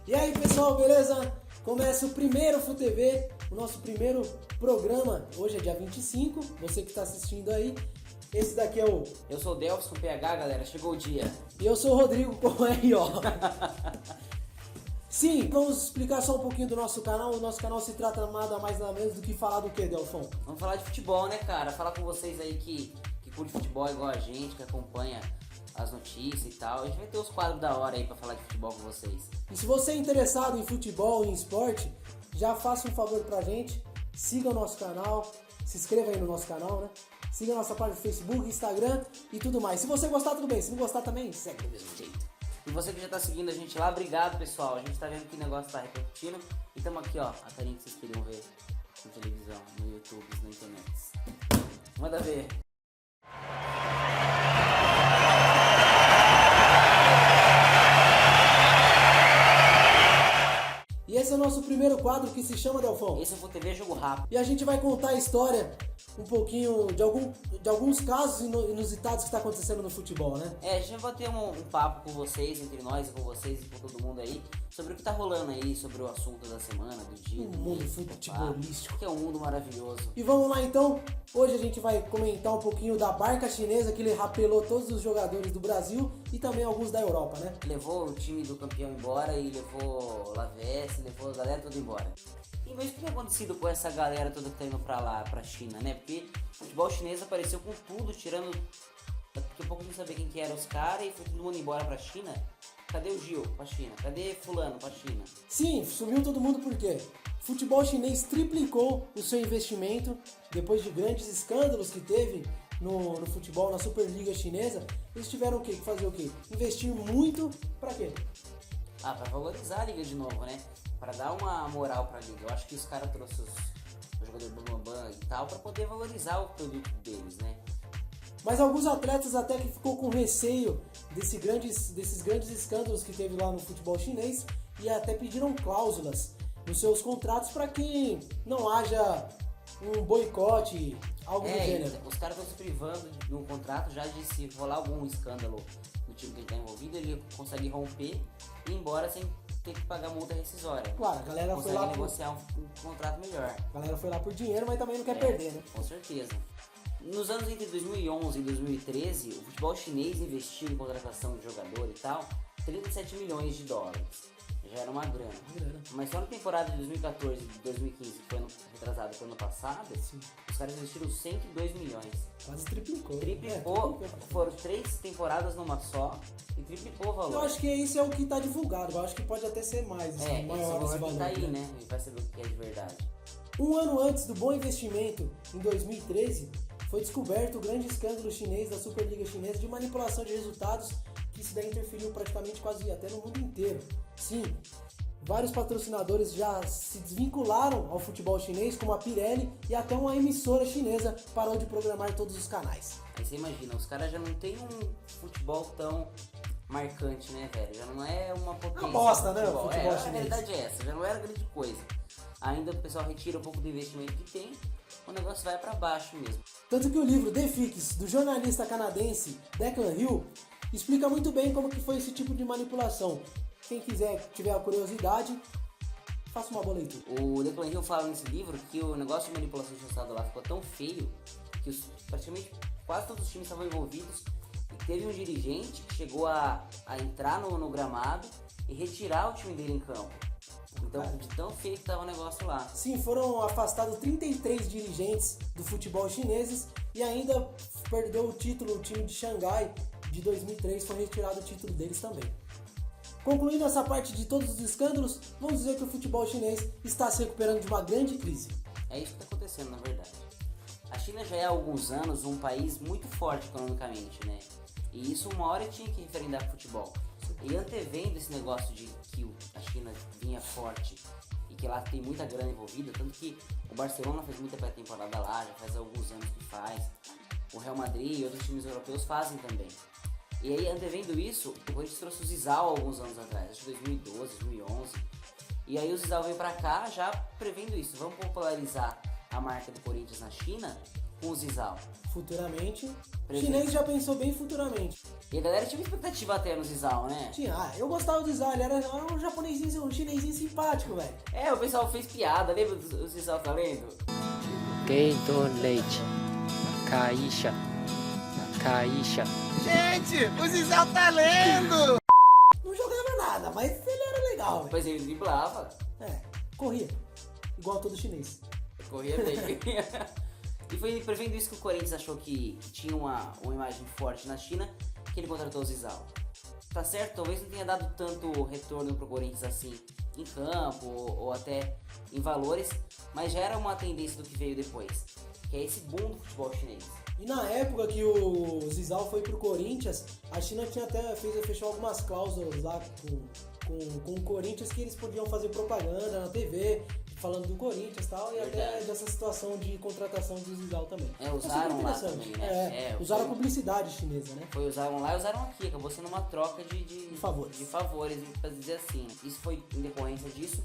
E aí pessoal, beleza? Começa o primeiro FUTV, o nosso primeiro programa. Hoje é dia 25, você que está assistindo aí. Esse daqui é o... Eu sou o Delfos com PH, galera, chegou o dia. E eu sou o Rodrigo com RO. Sim, vamos explicar só um pouquinho do nosso canal. O nosso canal se trata nada mais nada menos do que falar do que, Delfão? Vamos falar de futebol, né, cara? Falar com vocês aí que curte futebol igual a gente, que acompanha as notícias e tal. A gente vai ter os quadros da hora aí pra falar de futebol com vocês. E se você é interessado em futebol, em esporte, já faça um favor pra gente, siga o nosso canal, se inscreva aí no nosso canal, né? Siga a nossa página no Facebook, Instagram e tudo mais. Se você gostar, tudo bem. Se não gostar também, segue do mesmo jeito. E você que já tá seguindo a gente lá, obrigado, pessoal. A gente tá vendo que o negócio tá repercutindo. E tamo aqui, ó, a carinha que vocês queriam ver na televisão, no YouTube, na internet. Manda ver. E esse é o nosso primeiro quadro que se chama, Delfão. Esse é o FUTV Jogo Rápido. E a gente vai contar a história, um pouquinho de alguns casos inusitados que está acontecendo no futebol, né? A gente vai ter um papo com vocês, entre nós e com vocês e com todo mundo aí, sobre o que tá rolando aí, sobre o assunto da semana, do dia. Um mundo futebolístico. Que é um mundo maravilhoso. E vamos lá então, hoje a gente vai comentar um pouquinho da barca chinesa que ele rapelou todos os jogadores do Brasil e também alguns da Europa, né? Levou o time do campeão embora e levou Laves, levou a galera toda embora. E mas o que tem acontecido com essa galera toda que tá indo pra lá, pra China, né? Porque o futebol chinês apareceu com tudo, tirando... Daqui a pouco a gente sabia quem que eram os caras e foi todo mundo embora pra China. Cadê o Gil pra China? Cadê fulano pra China? Sim, sumiu todo mundo por quê? O futebol chinês triplicou o seu investimento depois de grandes escândalos que teve no futebol, na Superliga Chinesa. Eles tiveram o quê? Fazer o quê? Investir muito pra quê? Pra valorizar a liga de novo, né? Pra dar uma moral pra liga. Eu acho que os caras trouxeram os jogadores do Bambam e tal pra poder valorizar o produto deles, né? Mas alguns atletas até que ficou com receio desses grandes escândalos que teve lá no futebol chinês e até pediram cláusulas nos seus contratos para que não haja um boicote, algo do gênero. Os caras estão se privando de um contrato já de se rolar algum escândalo no time que ele está envolvido, ele consegue romper e ir embora sem ter que pagar multa rescisória. Claro, a galera consegue foi lá negociar um contrato melhor. A galera foi lá por dinheiro, mas também não quer perder, né? Com certeza. Nos anos entre 2011 e 2013, o futebol chinês investiu em contratação de jogador e tal, 37 milhões de dólares. Já era uma grana. Mas só na temporada de 2014 e 2015, que foi retrasado pro ano passado, sim, os caras investiram 102 milhões. Quase triplicou. Triplicou. Foram 3 temporadas numa só e triplicou o valor. Eu acho que isso é o que tá divulgado. Eu acho que pode até ser mais. Assim, maior esse valor. Tá aí, né? E vai saber o que é de verdade. Um ano antes do bom investimento, em 2013, foi descoberto o grande escândalo chinês da Superliga Chinesa de manipulação de resultados, que isso daí interferiu praticamente quase até no mundo inteiro. Sim, vários patrocinadores já se desvincularam ao futebol chinês, como a Pirelli, e até uma emissora chinesa parou de programar todos os canais. Aí você imagina, os caras já não tem um futebol tão marcante, né, velho? Já não é uma potência. Uma bosta, né, o futebol chinês. A realidade é essa, já não era grande coisa. Ainda o pessoal retira um pouco do investimento que tem, o negócio vai pra baixo mesmo. Tanto que o livro The Fix, do jornalista canadense Declan Hill, explica muito bem como que foi esse tipo de manipulação. Quem quiser, tiver a curiosidade, faça uma boa leitura. O Declan Hill fala nesse livro que o negócio de manipulação de resultado lá ficou tão feio que praticamente quase todos os times estavam envolvidos e teve um dirigente que chegou a entrar no gramado e retirar o time dele em campo. Então, de tão feio que estava o negócio lá. Sim, foram afastados 33 dirigentes do futebol chineses e ainda perdeu o título, o time de Xangai de 2003 foi retirado o título deles também. Concluindo essa parte de todos os escândalos, vamos dizer que o futebol chinês está se recuperando de uma grande crise. É isso que está acontecendo, na verdade. A China já é há alguns anos um país muito forte economicamente, né? E isso uma hora tinha que referendar o futebol. E antevendo esse negócio de que a China vinha forte e que lá tem muita grana envolvida, tanto que o Barcelona fez muita pré-temporada lá, já faz alguns anos que faz, o Real Madrid e outros times europeus fazem também. E aí, antevendo isso, o Corinthians trouxe o Zizal alguns anos atrás, acho que 2012, 2011. E aí o Zizal veio pra cá já prevendo isso, vamos popularizar a marca do Corinthians na China, com o Zizal? Futuramente. O Presente. chinês já pensou bem futuramente. E a galera tinha uma expectativa até no Zizal, né? Eu gostava do Zizal, ele era um japonesinho, um chinesinho simpático, velho. É, o pessoal fez piada, lembra do Zizal talento? Gatorade, Caixa, Caixa. Gente, o Zizal tá lendo! Não jogava nada, mas ele era legal, velho. Depois ele driblava, Corria. Igual todo chinês. corria bem. E foi prevendo isso que o Corinthians achou que tinha uma imagem forte na China, que ele contratou o Zizal. Tá certo, talvez não tenha dado tanto retorno pro Corinthians assim em campo ou até em valores, mas já era uma tendência do que veio depois, que é esse boom do futebol chinês. E na época que o Zizal foi pro Corinthians, a China tinha até fechou algumas cláusulas lá com o Corinthians que eles podiam fazer propaganda na TV, falando do Corinthians e tal, e até dessa situação de contratação do Zizal também. Usaram lá também, né? Usaram a publicidade chinesa, né? Usaram lá e usaram aqui, acabou sendo uma troca de favores, pra dizer assim. Isso foi em decorrência disso.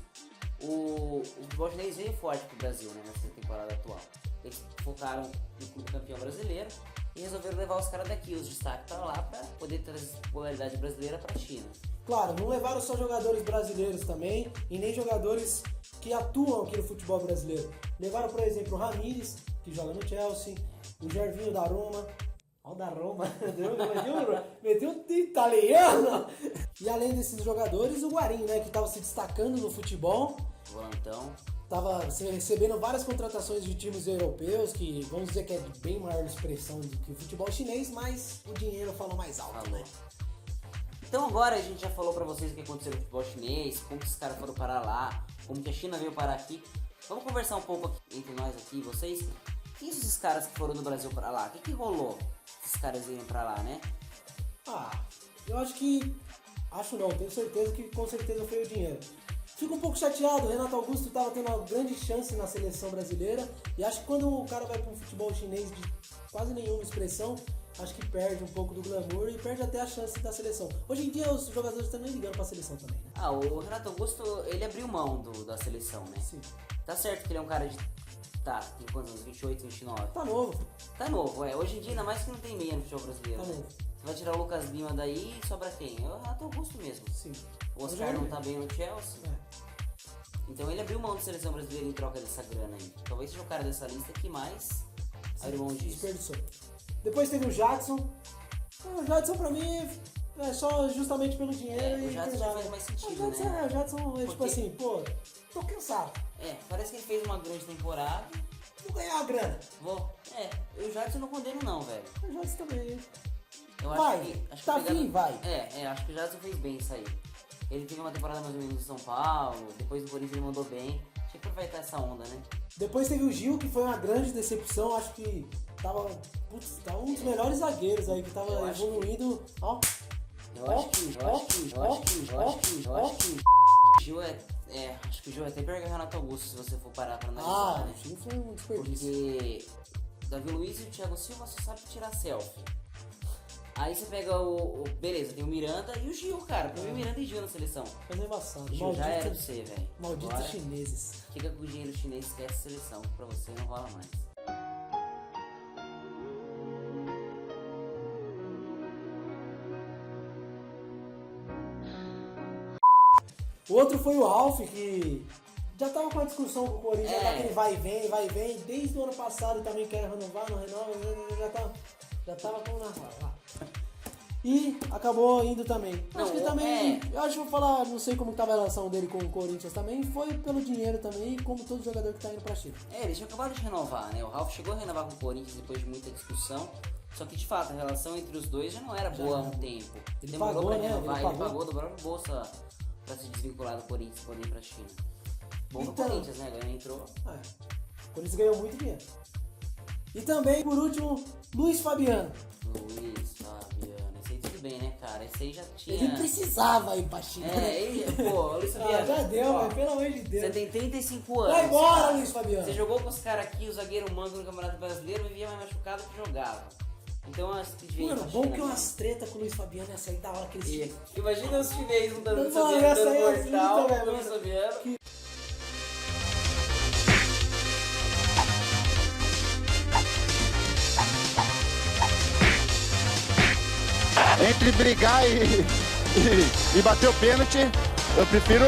O futebol chinês veio forte pro Brasil, né, nessa temporada atual. Eles focaram no clube campeão brasileiro e resolveram levar os caras daqui, os destaques pra lá, pra poder trazer popularidade brasileira pra China. Claro, não levaram só jogadores brasileiros também, e nem jogadores que atuam aqui no futebol brasileiro. Levaram, por exemplo, o Ramires, que joga no Chelsea, o Gervinho da Roma. Olha o da Roma, meteu um italiano! E além desses jogadores, o Guarim, né, que estava se destacando no futebol. Volantão. Tava recebendo várias contratações de times europeus, que vamos dizer que é de bem maior expressão do que o futebol chinês, mas o dinheiro fala mais alto, né? Então agora a gente já falou pra vocês o que aconteceu no futebol chinês, como que esses caras foram parar lá, como que a China veio parar aqui. Vamos conversar um pouco aqui, entre nós aqui e vocês. Quem são esses caras que foram do Brasil pra lá? O que rolou esses caras irem pra lá, né? Eu acho que... Acho não, tenho certeza que com certeza foi o dinheiro. Fico um pouco chateado, o Renato Augusto estava tendo uma grande chance na seleção brasileira e acho que quando o cara vai para um futebol chinês de quase nenhuma expressão, acho que perde um pouco do glamour e perde até a chance da seleção. Hoje em dia os jogadores estão nem ligando para a seleção também, né? O Renato Augusto, ele abriu mão da seleção, né? Sim. Tá certo que ele é um cara de... tem quantos anos? 28, 29? Tá novo. Tá novo, Hoje em dia, ainda mais que não tem meia no futebol brasileiro. Tá né? novo. Você vai tirar o Lucas Lima daí e sobra quem? É o Renato Augusto mesmo. Sim. O Oscar não tá bem no Chelsea. Então ele abriu mão da seleção brasileira em troca dessa grana aí. Talvez seja o cara dessa lista que mais abriu mão disso. Desperdiçou. Depois teve o Jadson. O Jadson pra mim é só justamente pelo dinheiro O e Jadson por já nada. faz mais sentido, O Jadson, né? O Jadson é tipo Porque- assim, tô cansado. Parece que ele fez uma grande temporada. Vou ganhar a grana. Eu o Jadson não condeno não, velho. O Jadson também. Eu Vai, acho tá que pegando- afim, vai. Acho que o Jadson fez bem isso aí. Ele teve uma temporada mais ou menos no São Paulo, depois do Corinthians ele mandou bem. Tinha que aproveitar essa onda, né? Depois teve o Gil, que foi uma grande decepção. Acho que tava um dos melhores zagueiros aí, que tava Eu acho evoluindo. Ó, Eu acho que o Gil acho que o Gil é até pior que o Renato Augusto, se você for parar pra analisar, né? o Gil foi um desperdício. Porque Davi Luiz e o Thiago Silva só sabem tirar selfie. Aí você pega beleza, tem o Miranda e o Gil, cara. Pra mim, Miranda e Gil na seleção. Mas é embaçado. Gil já era pra você, velho. Malditos Agora, chineses. fica com o dinheiro chinês, esquece a seleção, que pra você não rola mais. O outro foi o Ralf, que já tava com a discussão com o Corinthians, já tá aquele vai e vem, desde o ano passado também quer renovar, não renova, já tava com lá. E acabou indo também. Não, acho que também, eu acho que vou falar, não sei como tava a relação dele com o Corinthians também, foi pelo dinheiro também, como todo jogador que tá indo pra China. Eles tinham acabado de renovar, né? O Ralf chegou a renovar com o Corinthians depois de muita discussão. Só que de fato a relação entre os dois já não era boa há um tempo. Ele Demorou pagou, pra né? renovar, Ele ele pagou do próprio bolsa pra se desvincular do Corinthians e poder ir pra China. Bom pro Então- Corinthians, né? Agora entrou. O Corinthians ganhou muito dinheiro. E também, por último, Luiz Fabiano. Luiz Fabiano, esse aí tudo bem, né, cara? Esse aí já tinha. Ele precisava ir pra China. Luiz Fabiano. já deu, ó, mas pelo amor de Você Deus. tem 35 anos. Vai embora, cara. Luiz Fabiano. Você jogou com os caras aqui, o zagueiro mango no Campeonato Brasileiro, vivia mais machucado que jogava. Então eu acho que devia ir Mano, pra bom China que mesmo. umas treta com o Luiz Fabiano ia sair da hora que eles... E imagina os chineses não dando Mano, essa aí é mortal aflita, com o Luiz velho. Fabiano. entre brigar e bater o pênalti, eu prefiro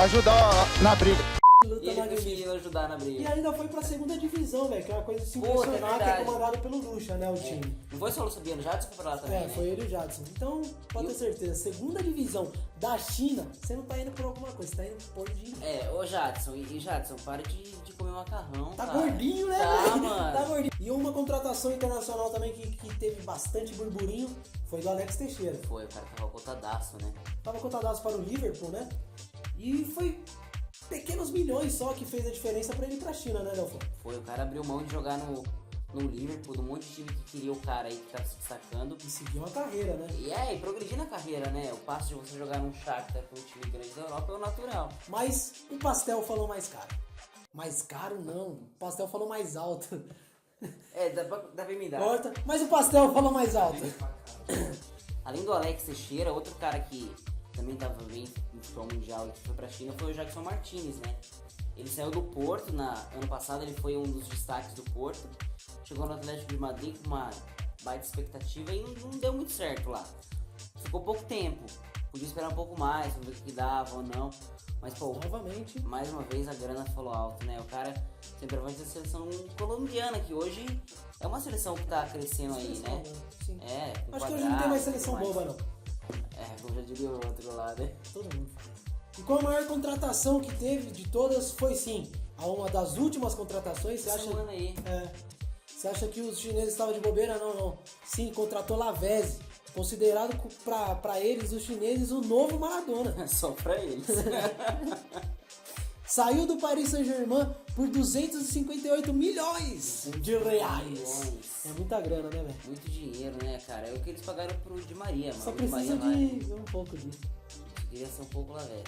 ajudar na briga. Luta E ele magnífica. preferiu ajudar na E briga. ainda foi pra segunda divisão, velho, que é uma coisa de se Puta, é impressionar, que é verdade. comandado pelo Lucha, né, o time. Não foi só o Luciano Jadson que foi pra lá também, É, né? foi ele e o Jadson. Então, pode ter certeza, segunda divisão da China, você não tá indo por alguma coisa, você tá indo por dinheiro. É, ô Jadson, e Jadson, para de comer macarrão, Tá cara. gordinho, né, Tá, velho? mano. Tá gordinho. E uma contratação internacional também que teve bastante burburinho foi do Alex Teixeira. Foi, o cara tava cotadaço, né? Tava cotadaço para o Liverpool, né? E foi pequenos milhões só que fez a diferença pra ele ir pra China, né, Delfão? Foi, o cara abriu mão de jogar no Liverpool, de um monte de time que queria o cara aí que tava se destacando. E seguiu uma carreira, né? E progredir na carreira, né? O passo de você jogar num Shakhtar com um time grande da Europa é o natural. Mas o pastel falou mais caro. Mais caro não, o pastel falou mais alto. É, dá pra imitar. Corta, mas o pastel falou mais alto. Além do Alex Teixeira, outro cara que também tava bem no futebol mundial e que foi pra China foi o Jackson Martinez, né? Ele saiu do Porto, ano passado ele foi um dos destaques do Porto, chegou no Atlético de Madrid com uma baita expectativa e não deu muito certo lá. Ficou pouco tempo, podia esperar um pouco mais, pra ver o que dava ou não, mas pô, Novamente. mais uma vez a grana falou alto, né? O cara sempre vai da seleção colombiana, que hoje é uma seleção que tá crescendo aí, né? Sim. É, com Acho que hoje não tem mais Quadrado, seleção tudo boba, não. É, como já diria o outro lá, né? Todo mundo fala. E qual a maior contratação que teve de todas foi sim, a uma das últimas contratações. Você acha, Semana aí. você acha que os chineses estavam de bobeira? Não, não. Sim, contratou Lavezzi, considerado pra eles, os chineses, o novo Maradona. Só pra eles. Saiu do Paris Saint-Germain por 258 milhões de reais. Milhões. É muita grana, né, velho? Muito dinheiro, né, cara? É o que eles pagaram pro Di Maria, mano. Só O Di precisa Maria de um pouco disso. queria ser um pouco lavete.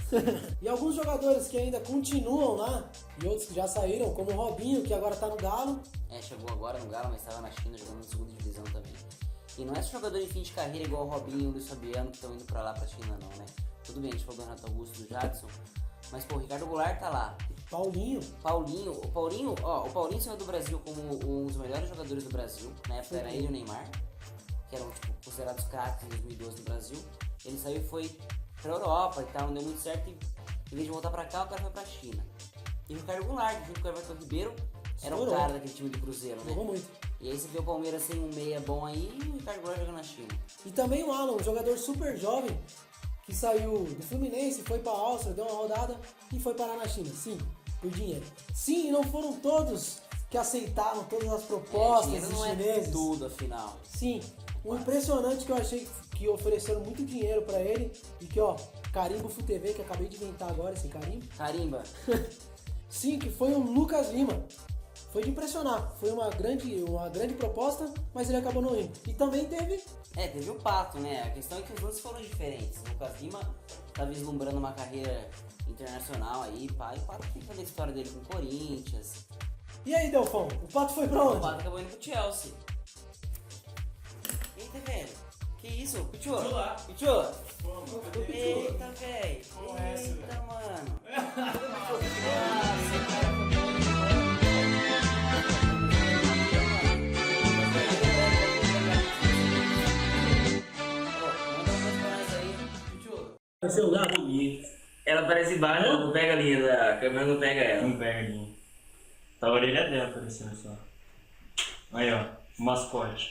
E alguns jogadores que ainda continuam lá, e outros que já saíram, como o Robinho, que agora tá no Galo. É, chegou agora no Galo, mas estava na China jogando na segunda divisão também. E não é só jogador em fim de carreira igual o Robinho e o Luiz Fabiano que estão indo pra lá, pra China não, né? Tudo bem, a gente falou do Renato Augusto, do Jadson, mas pô, o Ricardo Goulart tá lá. Paulinho. O Paulinho saiu do Brasil como um dos melhores jogadores do Brasil. Na época era ele e o Neymar, que eram tipo, considerados craques em 2012 no Brasil. Ele saiu e foi pra Europa e tal, não deu muito certo. E em vez de voltar pra cá, o cara foi pra China. E o Ricardo Goulart, junto com o Everton Ribeiro, era o Estourou. cara daquele time do Cruzeiro, né? Jogou muito. E aí você vê o Palmeiras sem um meia bom aí e o Ricardo Goulart jogando na China. E também o Alan, um jogador super jovem, que saiu do Fluminense, foi pra Áustria, deu uma rodada e foi parar na China. Sim, por dinheiro. Sim, e não foram todos que aceitaram todas as propostas Dinheiro dos não chineses. é tudo, afinal. Sim, o impressionante que eu achei que ofereceram muito dinheiro pra ele e que, ó, carimbo FUTV, que eu acabei de inventar agora esse carimbo. Carimba. Sim, que foi o Lucas Lima. Foi de impressionar. Foi uma grande proposta, mas ele acabou não indo. E também teve... Teve o Pato, né? A questão é que os lances foram diferentes. O Lucas Lima tá vislumbrando uma carreira internacional aí, pá. E o Pato tem toda a história dele com o Corinthians. E aí, Delfão? O Pato foi pra O onde? Pato acabou indo pro Chelsea. Eita, velho. Que isso? Pichu? Pichu? Eita, velho. Eita, mano. No celular? Ela parece baixo, não pega a linha da câmera, não pega ela. Não pega ali. Tá a orelha dela aparecendo só. Aí ó, o mascote.